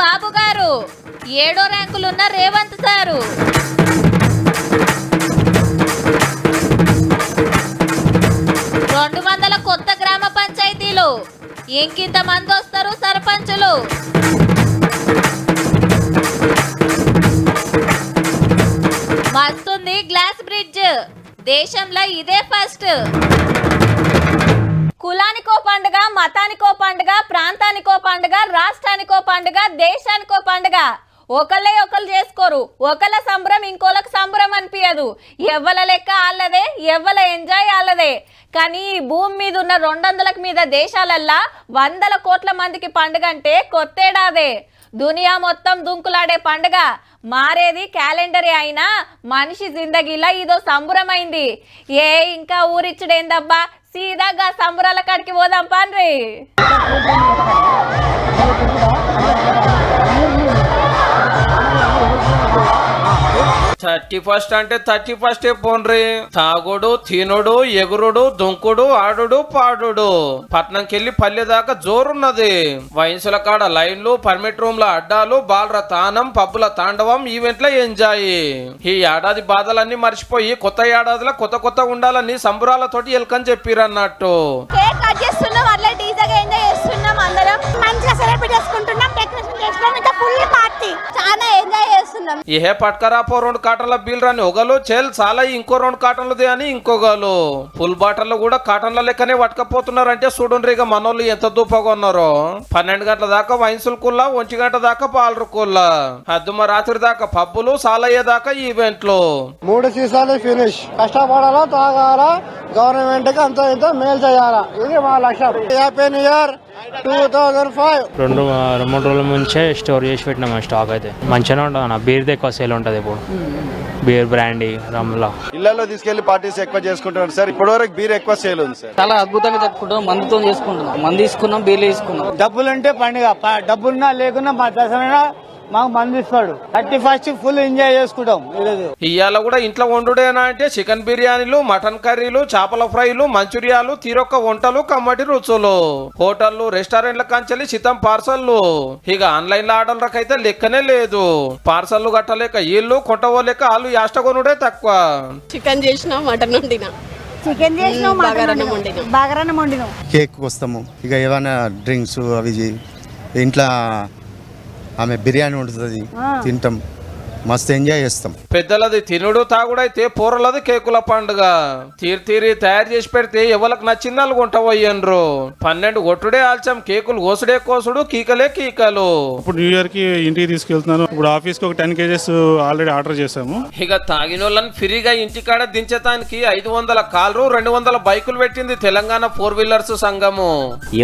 బాబు గారు, 7వ ర్యాంకులున్న రేవంత్ సారు. రెండు 200 కొత్త గ్రామ పంచాయతీలు, ఇంకింత మంది వస్తారు సర్పంచులు. మస్తుంది గ్లాస్ బ్రిడ్జ్, దేశంలో ఇదే ఫస్ట్. కులానికో పండుగ, మతానికో పండుగ, ప్రాంతానికో పండుగ, రాష్ట్రానికో పండుగ, దేశానికో పండుగ. ఒకళ్ళే ఒకళ్ళు చేసుకోరు, ఒకళ్ళ సంబరం ఇంకోళ్ళకి సంబరం అనిపించదు. ఎవ్వల లెక్క ఆళ్ళదే, ఎవ్వల ఎంజాయ్ ఆళ్ళదే. కానీ ఈ భూమి మీద ఉన్న 200 మీద దేశాలల్లా 100 కోట్ల మందికి పండుగ అంటే కొత్తేడాదే. దునియా మొత్తం దుంకులాడే పండుగ. మారేది క్యాలెండరే అయినా మనిషి జిందగీలా ఇదో సంబరమైంది. ఇంకా ఊరిచ్చుడేందబ్బా, సీదాగా సంబరాల కాడికి పోదాం పాన్రి. 31st అంటే 31st పోన్రి. తాగుడు, తినుడు, ఎగురుడు, దుంకుడు, ఆడుడు, పాడుడు. పట్నంకెళ్ళి పల్లె దాకా జోరున్నది. వయసుల కాడ లైన్లు, పర్మిట్ రూమ్ల అడ్డాలు, బాలర తానం, పబ్బుల తాండవం, ఈవెంట్ల ఎంజాయ్. ఈ ఏడాది బాధలన్నీ మర్చిపోయి కొత్త ఏడాదిలో కొత్త ఉండాలని సంబరాలతోటి ఎల్కని చెప్పిరన్నట్టు. ఏ పట్కరాపో 2 కాటన్ల బీల్ రాని ఒకలు చెల్ చాలా, ఇంకో 2 కాటన్లది అని ఇంకోగాలు. ఫుల్ బాటల్లో కూడా కాటన్ల లెక్కనే పట్టుకపోతున్నారంటే చూడండి ఇక మనోళ్ళు ఎంత దూపగా ఉన్నారో. 12 గంటల దాకా వైన్సులకుల్లా, 1 గంట దాకా పాలరుకుల్లా, అద్దుమ రాత్రి దాకా పబ్బులు, సాలయ్యేదాకా ఈవెంట్లు. 3 సీసాలు ఫినిష్. కష్టపడాలా, తాగాలా, గవర్నమెంట్ కి అంత ఇంత మేలు చేయాలా, ఇది మా లక్ష్యం. Happy new year 2005. 2-3 రోజుల ముంచే స్టోర్ చేసి పెట్టినాం. స్టాక్ అయితే మంచిగానే ఉంటుంది అన్న. బీర్ ఎక్కువ సేల్ ఉంటుంది ఇప్పుడు. బీర్, బ్రాండీ, రమ్లా ఇళ్లలో తీసుకెళ్లి పార్టీస్ ఎక్కువ చేసుకుంటున్నారు సార్. ఇప్పటి వరకు బీర్ ఎక్కువ సేల్ ఉంది సార్. చాలా అద్భుతంగా జరుపుకుంటాం. మందుతో చేసుకుంటున్నాం. మంది తీసుకున్నాం, బీర్లు తీసుకున్నాం. డబ్బులుంటే పండుగ, డబ్బున్నా లేకున్నా మా దసరా మాకు మంది ఇస్తాడు. 31st ఫుల్ ఎంజాయ్ చేసుకుంటాం. ఇవాళ కూడా ఇంట్లో వండుడేనా అంటే చికెన్ బిర్యానీలు, మటన్ కర్రీలు, చేపల ఫ్రైలు, మంచూరియాలు, తీరొక్క వంటలు, కమ్మటి రుచులు. హోటళ్లు, రెస్టారెంట్ల కంచెలి చిత్తం పార్సల్లు. ఇక ఆన్లైన్ లో ఆర్డర్లకైతే లెక్కనే లేదు. పార్సల్లు కట్టలేక ఇల్లు కొంటవోలేక వాళ్ళు యాష్టగొనుడే తక్కువ. చికెన్ చేసినా, మటన్ వండినా, బాగారన్నం వండినా, కేక్ వస్తాము. ఇక ఏమైనా డ్రింక్స్ అవి ఇంట్లో ఆమె బిర్యానీ ఉంటుంది, తింటాం, మస్తు ఎంజాయ్ చేస్తాం. పెద్దలది తినుడు తాగుడైతే పూరలది కేకుల పండుగ. తీరి తయారు చేసి పెడితే ఎవరికి నచ్చింది వాళ్ళు కొంటపోయ్యండ్రు. 12 కొట్టుడే ఆల్చం, కేకులు కోసుడే కోసుడు, కీకలే కీకలు. ఇప్పుడు న్యూ ఇయర్ కి ఇంటికి తీసుకెళ్తున్నాను. ఇప్పుడు ఆఫీస్ కి ఒక 10 kgs ఆల్రెడీ ఆర్డర్ చేసాము. ఇక తాగిన వాళ్ళని ఫ్రీగా ఇంటికాడ దించడానికి 500 కార్లు, 200 బైకులు పెట్టింది తెలంగాణ 4 వీలర్స్ సంఘము.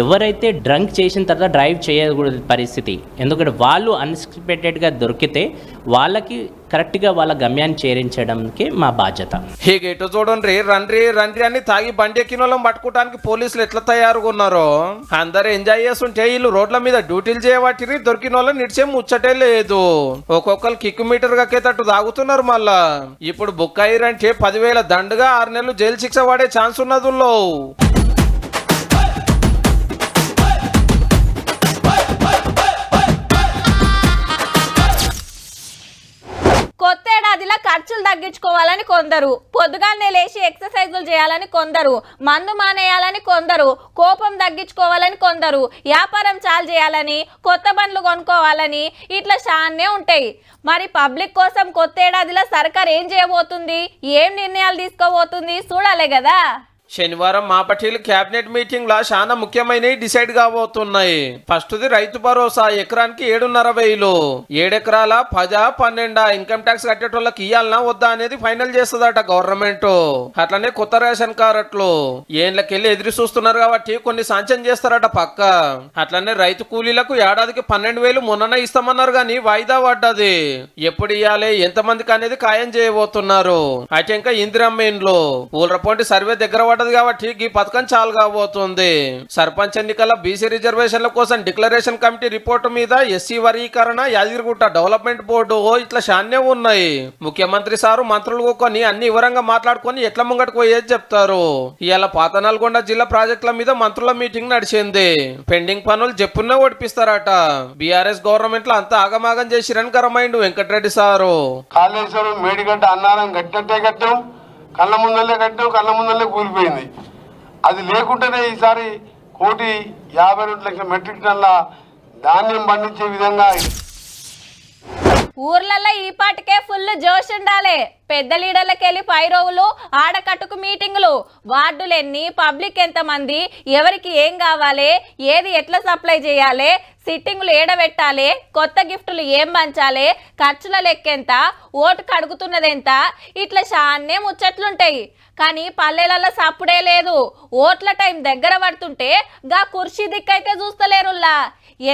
ఎవరైతే డ్రంక్ చేసిన తర్వాత డ్రైవ్ చేయకూడదు పరిస్థితి. ఎందుకంటే వాళ్ళు అన్ఎక్స్పెక్టెడ్ గా దొరికితే వాళ్ళకి కరెక్ట్ గా వాళ్ళ గమ్యాన్ని చేరించడానికి మా బాధ్యత. ఇక ఎటు చూడండి, రండ్రి అని తాగి బండి ఎక్కిన వాళ్ళని పట్టుకోవడానికి పోలీసులు ఎట్లా తయారుగా ఉన్నారో. అందరు ఎంజాయ్ చేస్తుంటే వీళ్ళు రోడ్ల మీద డ్యూటీలు చేయబట్టి దొరికిన వాళ్ళని నిడిచే ముచ్చటే లేదు. ఒక్కొక్కరు కిక్ మీటర్ కక్కేటట్టు తాగుతున్నారు. మళ్ళా ఇప్పుడు బుక్ అయ్యారంటే 10,000 దండుగా 6 నెలలు జైలు శిక్ష పడే ఛాన్స్ ఉన్నదుల్లో. కొత్తేడాదిలో ఖర్చులు తగ్గించుకోవాలని కొందరు, పొద్దుగానే లేచి ఎక్సర్సైజులు చేయాలని కొందరు, మందు మానేయాలని కొందరు, కోపం తగ్గించుకోవాలని కొందరు, వ్యాపారం చాలు చేయాలని, కొత్త బండ్లు కొనుక్కోవాలని, ఇట్లా చాలానే ఉంటాయి. మరి పబ్లిక్ కోసం కొత్తేడాదిలో సర్కార్ ఏం చేయబోతుంది, ఏం నిర్ణయాలు తీసుకోబోతుంది చూడాలి కదా. శనివారం మాపటిల్ క్యాబినెట్ మీటింగ్ లా చాలా ముఖ్యమైనవి డిసైడ్ కాబోతున్నాయి. ఫస్ట్ది రైతు భరోసా, ఎకరానికి 7,500. 7 ఎకరాల 10, 12 ఇన్కమ్ ట్యాక్స్ కట్టేటోళ్ళకి ఇయ్యాలనా వద్దా అనేది ఫైనల్ చేస్తుందట గవర్నమెంట్. అట్లనే కొత్త రేషన్ కార్డులు ఏళ్ళకెళ్ళి ఎదురు చూస్తున్నారు కాబట్టి కొన్ని సాంక్షన్ చేస్తారట పక్క. అట్లనే రైతు కూలీలకు ఏడాదికి 12,000 మొన్ననే ఇస్తామన్నారు గానీ వాయిదా పడ్డది. ఎప్పుడు ఇయ్యాలి, ఎంతమందికి అనేది ఖాయం చేయబోతున్నారు. అయితే ఇంకా ఇందిరమ్మ ఇండ్లు ఊళ్ళ సర్వే దగ్గర పడ్డది కాబట్టి ఈ పథకం చాలు కాబోతుంది. సర్పంచ్ ఎన్నికల బీసీ రిజర్వేషన్ల కోసం డిక్లరేషన్ కమిటీ రిపోర్టు మీద ఎస్సీ వర్గీకరణ, యాదగిరిగుట్ట డెవలప్మెంట్ బోర్డు ఇట్లా శాన్నే ఉన్నాయి. ముఖ్యమంత్రి సారు మంత్రులు కొని అన్ని వివరంగా మాట్లాడుకొని ఎట్లా ముంగట్టుకు పోయేది చెప్తారు. ఇవాళ పాత నల్గొండ జిల్లా ప్రాజెక్టుల మీద మంత్రుల మీటింగ్ నడిచింది. పెండింగ్ పనులు చెప్పున్నా ఓడిపిస్తారట. బీఆర్ఎస్ గవర్నమెంట్ లో అంతా ఆగమాగం చేసిరని గరమైండు వెంకటరెడ్డి సారు. కాళేశ్వరం మేడిగడ్డ అన్నారం కట్టినట్టే కట్టాం, కళ్ళ ముందల్లే కట్టాం, కళ్ళ ముందల్లే కూలిపోయింది. అది లేకుంటేనే ఈసారి 1,52,00,000 మెట్రిక్ టన్నుల ధాన్యం పండించే విధంగా ఊర్లలో ఈ పాటికే ఫుల్ జోష్ ఉండాలి. పెద్ద లీడర్లకెళ్ళి పైరోవులు, ఆడకట్టుకు మీటింగులు, వార్డులెన్ని, పబ్లిక్ ఎంతమంది, ఎవరికి ఏం కావాలి, ఏది ఎట్లా సప్లై చేయాలి, సిట్టింగులు ఏడబెట్టాలి, కొత్త గిఫ్టులు ఏం పంచాలి, ఖర్చుల లెక్కెంత, ఓటుకు అడుగుతున్నదెంత, ఇట్లా చాన్నే ముచ్చట్లుంటాయి. కానీ పల్లెలలో సప్పుడే లేదు. ఓట్ల టైం దగ్గర పడుతుంటే గా కుర్చీ దిక్కైతే చూస్తలేరుల్లా.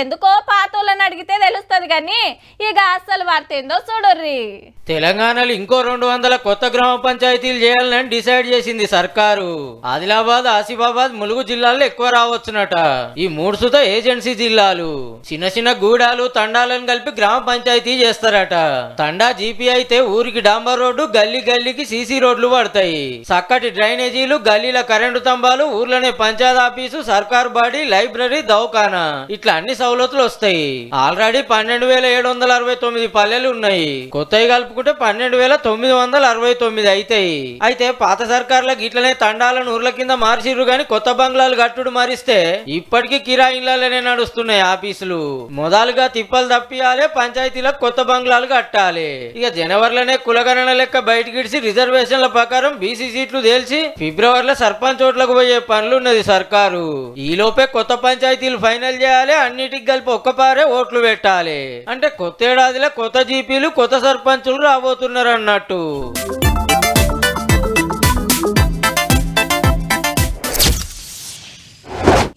ఎందుకో పాతోళ్ళని అడిగితే తెలుస్తుంది కానీ ఇక అస్సలు వార్తేందో చూడర్రి. తెలంగాణలో ఇంకో 200 కొత్త గ్రామ పంచాయతీలు చేయాలని డిసైడ్ చేసింది సర్కారు. ఆదిలాబాద్, ఆసిఫాబాద్, ములుగు జిల్లాల్లో ఎక్కువ రావచ్చునట. ఈ 3 సుత ఏజెన్సీ జిల్లాలు. చిన్న చిన్న గూడాలు, తండాలను కలిపి గ్రామ పంచాయతీ చేస్తారట. తండా జీపీ అయితే ఊరికి డాంబర్ రోడ్డు, గల్లీ గల్లీకి సీసీ రోడ్లు పడతాయి. చక్కటి డ్రైనేజీలు, గల్లీల కరెంటు స్తంభాలు, ఊర్లోనే పంచాయత్ ఆఫీసు, సర్కారు బాడీ, లైబ్రరీ, దవాఖానా ఇట్లా అన్ని సౌలతులు వస్తాయి. ఆల్రెడీ 12,769 పల్లెలు ఉన్నాయి. కొత్తవి కలుపుకుంటే 12,969 అవుతాయి. అయితే పాత సర్కార్లకు ఇట్లనే తండాలను ఊర్ల కింద మార్చిర్రు గాని కొత్త బంగ్లాలు కట్టుడు మారిస్తే ఇప్పటికీ కిరాయిలనే నడుస్తున్నాయి ఆఫీసులు. మొదలుగా తిప్పలు తప్పియాలి, పంచాయతీలకు కొత్త బంగ్లాలు కట్టాలి. ఇక జనవరిలోనే కులగణన లెక్క బయటకిడిచి రిజర్వేషన్ల ప్రకారం బీసీ సీట్లు తేల్చి ఫిబ్రవరిలో సర్పంచ్ ఓట్లకు పోయే పనులున్నది సర్కారు. ఈ లోపే కొత్త పంచాయతీలు ఫైనల్ చేయాలి, అన్నిటికి కలిపి ఒక్కపారే ఓట్లు పెట్టాలి. అంటే కొత్త ఏడాదిలో కొత్త జీపీలు, కొత్త సర్పంచులు రాబోతున్నారు అన్నట్టు.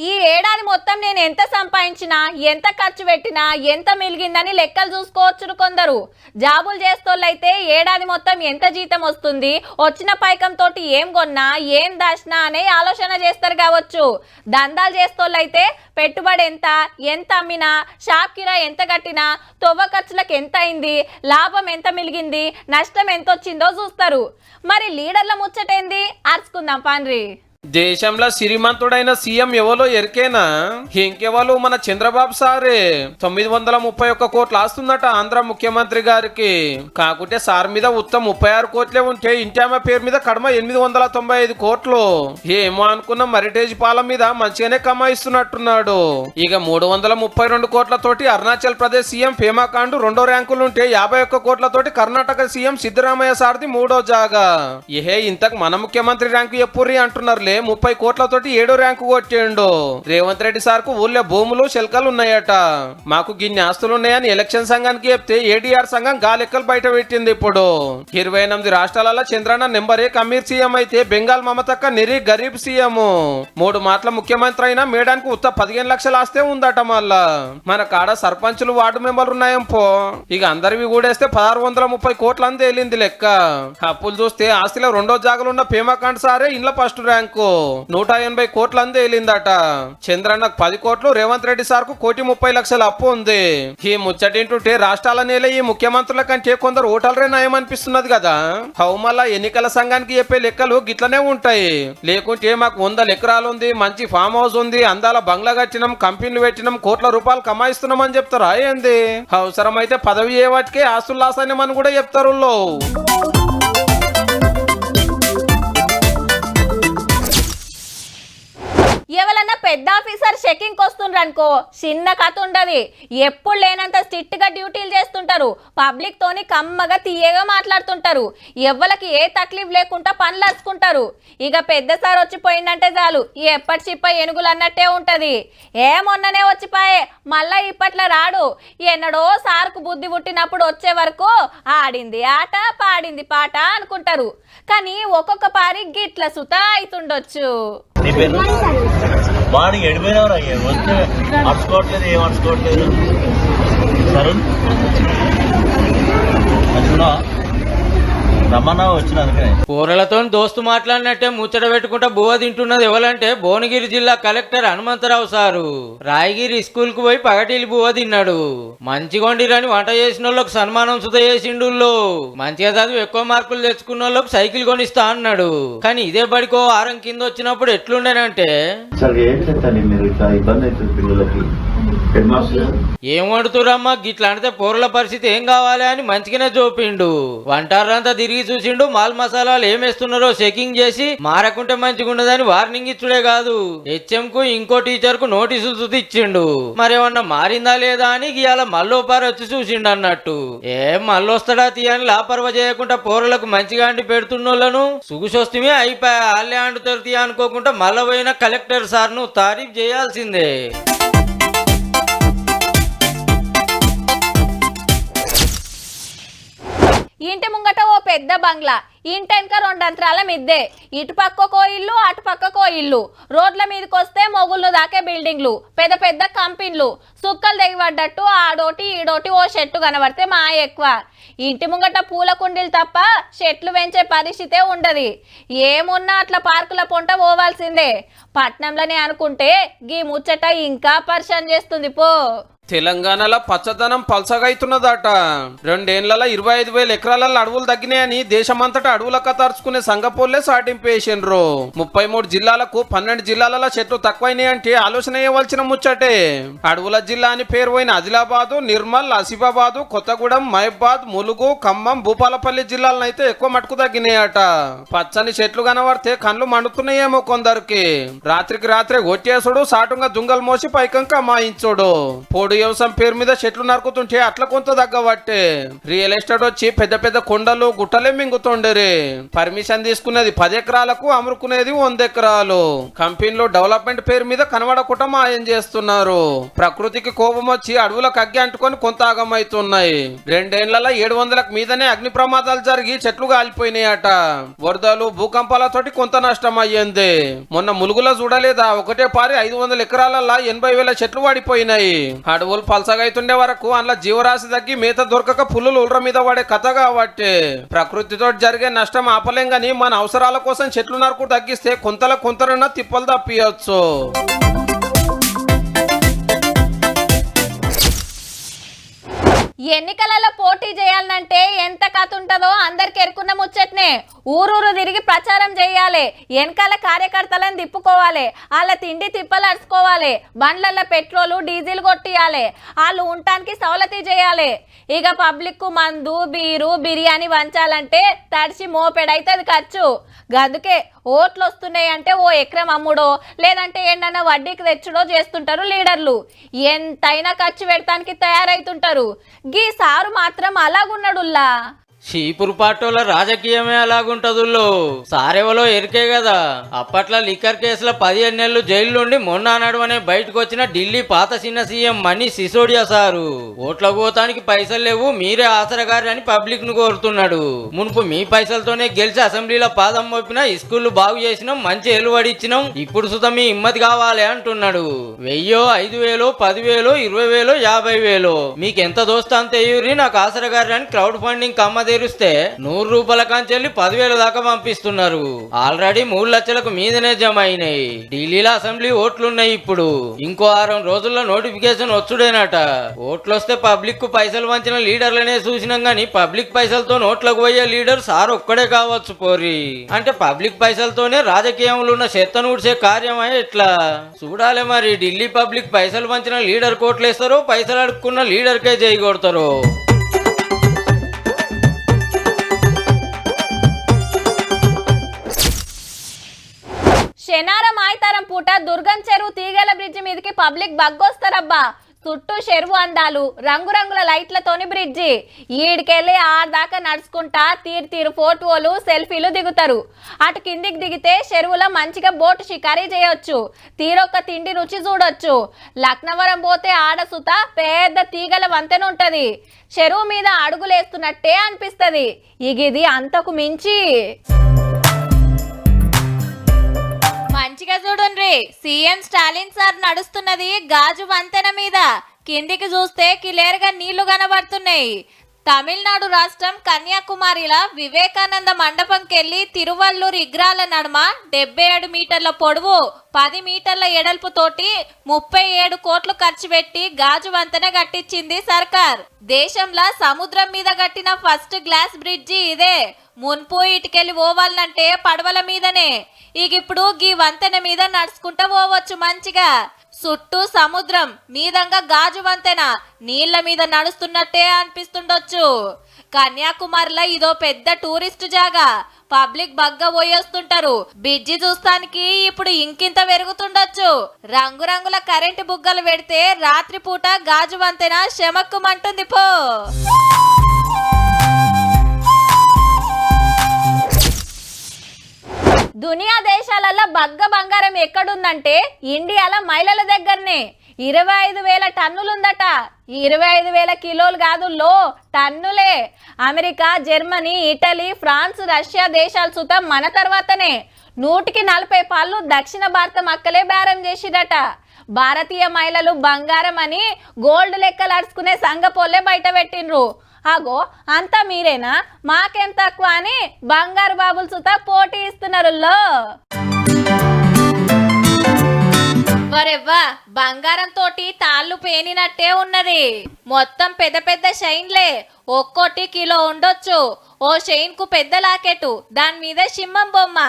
ఈ ఏడాది మొత్తం నేను ఎంత సంపాదించినా, ఎంత ఖర్చు పెట్టినా, ఎంత మిలిగిందని లెక్కలు చూసుకోవచ్చు కొందరు. జాబులు చేస్తోళ్ళైతే ఏడాది మొత్తం ఎంత జీతం వస్తుంది, వచ్చిన పైకంతో ఏం కొన్నా, ఏం దాచినా అనే ఆలోచన చేస్తారు కావచ్చు. దందాలు చేస్తోళ్ళైతే పెట్టుబడి ఎంత అమ్మినా, షాప్ కిరా ఎంత కట్టినా, తొవ్వ ఖర్చులకు ఎంత అయింది, లాభం ఎంత మిలిగింది, నష్టం ఎంత వచ్చిందో చూస్తారు. మరి లీడర్ల ముచ్చటేంది అర్చుకుందాం పాన్రి. దేశంలో సిరిమంతుడైన సీఎం ఎవరో ఎరికేనా? ఇంకెవరు మన చంద్రబాబు సారే. 931 కోట్లు ఆస్తుందట ఆంధ్ర ముఖ్యమంత్రి గారికి. కాకుంటే సార్ మీద ఉత్తమ 36 కోట్లే ఉంటే ఇంటి ఆమె పేరు మీద కడమ 895 కోట్లు. ఏమో అనుకున్న మరిటేజ్ పాలన మీద మంచిగానే కమాయిస్తున్నట్టున్నాడు. ఇక 332 కోట్లతోటి అరుణాచల్ ప్రదేశ్ సీఎం పేమా ఖండు 2వ ర్యాంకులుంటే 51 కోట్లతోటి కర్ణాటక సీఎం సిద్ధరామయ్య సారథి 3వ జాగా. ఇంతకు మన ముఖ్యమంత్రి ర్యాంకు ఎప్పురి అంటున్నారులే. 30 కోట్లతోటి 7వ ర్యాంకు కొట్టిండు. రేవంత్ రెడ్డి సార్ కు ఊళ్ళో భూములు, శెల్కలు ఉన్నాయట. మాకు గిన్ని ఆస్తులున్నాయని ఎలక్షన్ సంఘానికి చెప్తే ఏడీఆర్ సంఘం గాలెక్కలు బయట పెట్టింది. ఇప్పుడు 28 రాష్ట్రాలలో చంద్రన్న నెంబర్ 1 అమీర్ సీఎం అయితే బెంగాల్ మమతక్క నిరీ గరీబ్ సీఎం. 3 మాటల ముఖ్యమంత్రి అయినా మేడానికి ఉత్త 15 లక్షల ఆస్తే ఉందట. మళ్ళా మన కాడ సర్పంచులు, వార్డు మెంబర్లు ఉన్నాయంపో. ఇక అందరివి కూడేస్తే 1630 కోట్లు అని తేలింది లెక్క. అప్పులు చూస్తే ఆస్తిలో 2వ జాగలున్న పేమాకాండ్ సారే ఇండ్ల ఫస్ట్ ర్యాంకు 180 కోట్లు అందే వెళ్ళిందట. చంద్రన్నకు 10 కోట్లు, రేవంత్ రెడ్డి సార్ కు 1,30,00,000 అప్పు ఉంది. ఈ ముచ్చటింటుంటే రాష్ట్రాల నేల ఈ ముఖ్యమంత్రుల కంటే కొందరు ఓటర్లే నయం అనిపిస్తున్నది కదా. హౌమల్లా ఎన్నికల సంఘానికి చెప్పే లెక్కలు గిట్లనే ఉంటాయి. లేకుంటే మాకు 100 ఎకరాలు ఉంది, మంచి ఫామ్ హౌస్ ఉంది, అందాల బంగ్లా కట్టినాం, కంపెనీలు పెట్టినాం, కోట్ల రూపాయలు కమాయిస్తున్నాం అని చెప్తారా ఏంది? అవసరమైతే పదవి ఏ వాటికే ఆస్తులు లాసానేమని కూడా చెప్తారు. ఎవరన్నా పెద్ద ఆఫీసర్ చెకింగ్ వస్తుండ్రు అనుకో, చిన్న కథ ఉండదు. ఎప్పుడు లేనంత స్ట్రిక్ట్ గా డ్యూటీలు చేస్తుంటారు. పబ్లిక్ తోని కమ్మగా తీయగా మాట్లాడుతుంటారు. ఎవ్వలకి ఏ తక్లీఫ్ లేకుండా పనులు అరుచుకుంటారు. ఇక పెద్ద సార్ వచ్చిపోయిందంటే చాలు ఎప్పటి చిప్ప ఏనుగులు అన్నట్టే ఉంటది. మొన్ననే వచ్చిపోయే, మళ్ళా ఇప్పట్లో రాడు. ఎన్నడో సార్కు బుద్ధి పుట్టినప్పుడు వచ్చే వరకు ఆడింది ఆట, పాడింది పాట అనుకుంటారు. కానీ ఒక్కొక్క పారి గిట్ల సుతా అవుతుండొచ్చు. వాడికి ఎడిపోయినవరా వస్తే అడుచుకోవట్లేదు, ఏం అడుచుకోవట్లేదు. తరుణ్ రమ్మన్నా వచ్చిన అందుకనే. పోరలతో దోస్తు మాట్లాడినట్టే ముచ్చట పెట్టుకుంటా బువ్వ తింటున్నది ఎవరంటే భువనగిరి జిల్లా collector Hanumantharao sir. Rayagiri school కు పోయి పగటిల్లి బువ్వ తిన్నాడు. మంచిగొండిరని వంట చేసిన వాళ్ళకి సన్మానం సుత చేసిండు. మంచిగా చదివి ఎక్కువ మార్కులు తెచ్చుకున్న వాళ్ళకి సైకిల్ కొనిస్తా అన్నాడు. కానీ ఇదే బడికో వారం కింద వచ్చినప్పుడు ఎట్లుండేనంటే మీరు ఇట్లా ఇబ్బంది అవుతుంది పిల్లలకి. ఏం వండుతురమ్మా గిట్లా అంటే పోరల పరిస్థితి ఏం కావాలి అని మంచిగానే చూపిండు. వంటారంతా తిరిగి చూసిండు. మాల్ మసాలాలు ఏమేస్తున్నారో చెకింగ్ చేసి మారకుంటే మంచిగా ఉండదని వార్నింగ్ ఇచ్చుడే కాదు, హెచ్ఎం కు ఇంకో టీచర్ కు నోటీసులు ఇచ్చిండు. మరేమన్నా మారిందా లేదా అని ఇవాళ మళ్ళోపారి వచ్చి చూసిండు అన్నట్టు. ఏం మళ్ళొస్తాడా తీయని లాపర్వ చేయకుండా పోరలకు మంచిగా అండి పెడుతున్నోళ్లను సుగుసొస్తమే అయిపోయా వాళ్ళే అండుతారు తీయ అనుకోకుండా మళ్ళా పోయిన కలెక్టర్ సార్ ను తారీఫ్ చేయాల్సిందే. ఇంటి ముంగట ఓ పెద్ద బంగ్లా, ఇంటెనక 2 అంతరాల మిద్దే, ఇటు పక్కకో ఇల్లు అటు పక్కకో ఇల్లు, రోడ్ల మీదకి వస్తే మొగుళ్ళు దాకే బిల్డింగ్లు, పెద్ద పెద్ద కంపెనీలు, సుక్కలు దిగిపడ్డట్టు ఆడోటి ఈడోటి ఓ చెట్టు కనబడితే మా ఎక్కువ. ఇంటి ముంగట పూల కుండీలు తప్ప చెట్లు పెంచే పరిస్థితే ఉండదు. ఏమున్నా అట్లా పార్కుల పొంట పోవాల్సిందే. పట్నంలోనే అనుకుంటే గీ ముచ్చట ఇంకా పరిశాన్ చేస్తుంది పో. తెలంగాణలో పచ్చదనం పల్సగైతున్నదట. 2 ఏళ్లలో 25,000 ఎకరాలలో అడవులు తగ్గినాయని దేశమంతటా అడవుల కతర్చుకునే సంఘపోలే సాటింపేసిండ్రు. 33 జిల్లాలకు 12 జిల్లాలలో చెట్లు తక్కువైనాయి అంటే ఆలోచన చేయవలసిన ముచ్చటే. అడవుల జిల్లా అని పేరు పోయిన ఆదిలాబాదు, నిర్మల్, ఆసిఫాబాదు, కొత్తగూడెం, మహబాద్, ములుగు, ఖమ్మం, భూపాలపల్లి జిల్లాలను అయితే ఎక్కువ మటుకు తగ్గినాయట. పచ్చని చెట్లు కనబడితే కళ్ళు మండుతున్నాయేమో కొందరికి. రాత్రికి రాత్రే కొట్టేసుడు, సాటుగా దుంగలు మోసి పైకంక మాయించుడు. పోడు వ్యవసాయం పేరు మీద చెట్లు నరుకుతుంటే అట్లా కొంత తగ్గబట్టే రియల్ ఎస్టేట్ వచ్చి పెద్ద పెద్ద కొండలు గుట్టలే మింగుతుండేరే. పర్మిషన్ తీసుకునేది 10 ఎకరాలకు, అమ్ముకునేది 100 ఎకరాలు. కంపెనీలో డెవలప్మెంట్ పేరు మీద కనబడకుండా మాయం చేస్తున్నారు. ప్రకృతికి కోపం వచ్చి అడవులకు అగ్గి అంటుకొని కొంత ఆగమవుతున్నాయి. 2 ఏళ్లలో 700లకు మీదనే అగ్ని ప్రమాదాలు జరిగి చెట్లు కాలిపోయినాయట. వరదలు, భూకంపాలతోటి కొంత నష్టం అయ్యింది. మొన్న ములుగులో చూడలేదా, ఒకటే పారి 500 ఎకరాలలో 80,000 చెట్లు పడిపోయినాయి. అడవులు పలసగైతుండే వరకు అందులో జీవరాశి తగ్గి మేత దొరకక పుల్లులు ఉల్ర మీద పడే కథ కాబట్టి ప్రకృతితో జరిగే నష్టం ఆపలేం గాని మన అవసరాల కోసం చెట్లు నరకు తగ్గిస్తే కొంతరన్నా తిప్పలు తప్పియచ్చు. ఎన్నికలలో పోటీ చేయాలంటే ఎంత కథ ఉంటుందో అందరికి ఎరుకున్న ముచ్చట్నే. ఊరూరు తిరిగి ప్రచారం చేయాలి, వెనకాల కార్యకర్తలను తిప్పుకోవాలి, వాళ్ళ తిండి తిప్పలు అరుచుకోవాలి, బండ్లలో పెట్రోలు డీజిల్ కొట్టియాలి, వాళ్ళు ఉండటానికి సవలతి చేయాలి. ఇక పబ్లిక్ మందు బీరు బిర్యానీ వంచాలంటే తడిసి మోపెడైతుంది ఖర్చు. గదుకే ఓట్లు వస్తున్నాయి అంటే ఓ ఎకరం అమ్ముడో లేదంటే ఏంటన్నా వడ్డీకి తెచ్చుడో చేస్తుంటారు లీడర్లు. ఎంతైనా ఖర్చు పెడతానికి తయారైతుంటారు. గీ సారు మాత్రం అలాగున్నాడుల్లా. చీపురు పాటోల రాజకీయమే అలాగుంటదుల్లో. సారెవలో ఎరికే కదా, అప్పట్లో లిక్కర్ కేసులో 15 నెలలు జైలు నుండి మొన్న నడువనే బయటకు వచ్చిన ఢిల్లీ పాత చిన్న సీఎం మనీష్ సిసోడియా సారు ఓట్ల పోతానికి పైసలు లేవు, మీరే ఆసరగారు అని పబ్లిక్ ను కోరుతున్నాడు. మునుపు మీ పైసలతోనే గెలిచి అసెంబ్లీలో పాదం మోపినా, స్కూళ్లు బాగు చేసినాం, మంచి ఎలువడి ఇచ్చినాం, ఇప్పుడు సుత మీ హిమ్మతి కావాలి అంటున్నాడు. 1000, 5000, 10,000, 20,000, 50,000 మీకెంత దోస్తా అంత ఎయ్యూరి నాకు ఆసరగారు అని క్రౌడ్ ఫండింగ్ కమ్మ తెరిస్తే 100 రూపాయల కాంచెల్లి 10,000 దాకా పంపిస్తున్నారు. ఆల్రెడీ 3 లక్షలకు మీదనే జమ అయినాయి. ఢిల్లీలో అసెంబ్లీ ఓట్లున్నాయి. ఇప్పుడు ఇంకో 6 రోజుల్లో నోటిఫికేషన్ వచ్చుడేనట. ఓట్లొస్తే పబ్లిక్ కు పైసలు వంచిన లీడర్లనే చూసినాం గానీ పబ్లిక్ పైసలతో నోట్లకు పోయే లీడర్ సార్ ఒక్కడే కావచ్చు పోరి. అంటే పబ్లిక్ పైసలతోనే రాజకీయంలో ఉన్న చెత్తను ఊడ్చే కార్యమే ఎట్లా చూడాలి మరి. ఢిల్లీ పబ్లిక్ పైసలు వంచిన లీడర్ కోట్లేస్తారో, పైసలు అడుక్కున్న లీడర్కే జై కొడతారో. శనారం ఆయితారం పూట దుర్గం చెరువు తీగల బ్రిడ్జి మీదకి పబ్లిక్ బగ్గొస్తారబ్బా. చుట్టూ చెరువు అందాలు, రంగురంగుల లైట్లతోని బ్రిడ్జి. ఈడికెళ్ళి ఆడదాకా నడుచుకుంటా తీరు ఫోటోలు సెల్ఫీలు దిగుతారు. అటు కిందికి దిగితే చెరువులో మంచిగా బోటు షికారీ చేయొచ్చు, తీరొక్క తిండి రుచి చూడొచ్చు. లక్నవరం పోతే ఆడసుత పెద్ద తీగల వంతెన ఉంటది. చెరువు మీద అడుగులేస్తున్నట్టే అనిపిస్తది. ఇది అంతకు మించి మంచిగా చూడండి. సీఎం స్టాలిన్ సార్ నడుస్తున్నది గాజు వంతెన మీద. కిందికి చూస్తే క్లియర్గా నీళ్లు కనబడుతున్నాయి. తమిళనాడు రాష్ట్రం కన్యాకుమారిలో వివేకానంద మండపంకెళ్లి తిరువల్లూరు ఇగ్రాల నడుమ 77 మీటర్ల పొడవు 10 మీటర్ల ఎడల్పు తోటి 37 కోట్లు ఖర్చు పెట్టి గాజు వంతెన కట్టించింది సర్కార్. దేశంలో సముద్రం మీద కట్టిన ఫస్ట్ గ్లాస్ బ్రిడ్జి ఇదే. మున్పు ఇటుకెళ్ళి పోవాలంటే పడవల మీదనే. ఇప్పుడు గీ వంతెన మీద నడుచుకుంటా పోవచ్చు మంచిగా. చుట్టూ సముద్రం మీదంగా గాజు వంతెన, నీళ్ల మీద నడుస్తున్నట్టే అనిపిస్తుండొచ్చు. కన్యాకుమారిలో ఇదో పెద్ద టూరిస్ట్ జాగా, పబ్లిక్ బగ్గా పోయేస్తుంటారు. బ్రిడ్జి చూస్తానికి ఇప్పుడు ఇంకింత పెరుగుతుండొచ్చు. రంగురంగుల కరెంటు బుగ్గలు పెడితే రాత్రిపూట గాజు వంతెన శమక్కుమంటుంది పో. దునియా దేశాలలో బగ్గ బంగారం ఎక్కడుందంటే ఇండియాలో మహిళల దగ్గరనే. 25,000 టన్నులుందట. 25,000 కిలోలు కాదు, టన్నులే. America, Germany, Italy, France, Russia దేశాలు సుతం మన తర్వాతనే. 100కి 40 పాళ్ళు దక్షిణ భారత మక్కలే బేరం చేసిరట. భారతీయ మహిళలు బంగారం అని గోల్డ్ లెక్కలు అడుచుకునే సంగపోలే బయట పెట్టిండ్రు. అగో అంతా మీరేనా, మాకేం తక్కువ అని బంగారు బాబులు సుతా పోటీ ఇస్తున్నారు. వరెవ్వా, బంగారం తోటి తాళ్ళు పేనినట్టే ఉన్నది. మొత్తం పెద్ద పెద్ద షైన్లే, ఒక్కోటి కిలో ఉండొచ్చు. ఓ షైన్ కు పెద్ద లాకెట్, దాని మీద సింహం బొమ్మ,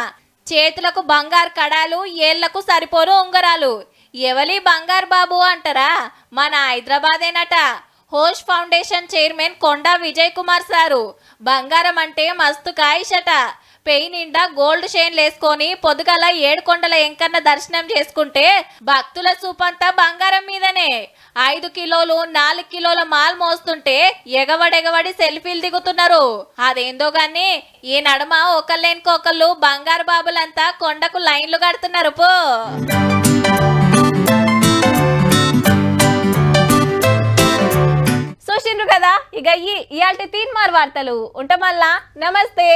చేతులకు బంగారు కడాలు, ఏళ్లకు సరిపోరు ఉంగరాలు. ఎవలి బంగారు బాబు అంటారా? మన హైదరాబాదేనట. హోష్ ఫౌండేషన్ చైర్మన్ కొండా విజయ్ కుమార్ సారు. బంగారం అంటే మస్తు కాయిషట. పెయి నిండా గోల్డ్ చైన్లు వేసుకొని పొద్దుగల 7 కొండల ఎంకన్న దర్శనం చేసుకుంటే భక్తుల చూపంతా బంగారం మీదనే. 5 కిలోలు 4 కిలోల మాల్ మోస్తుంటే ఎగవడెగవడి సెల్ఫీలు దిగుతున్నారు. అదేందో గాని ఈ నడుమ ఒకళ్ళేనుకోకళ్ళు బంగారు బాబులంతా కొండకు లైన్లు కడుతున్నారు పో. చూసిండ్రు కదా, ఇక ఇయాల్టి తీన్మార్ వార్తలు ఉంటా. మళ్ళా నమస్తే.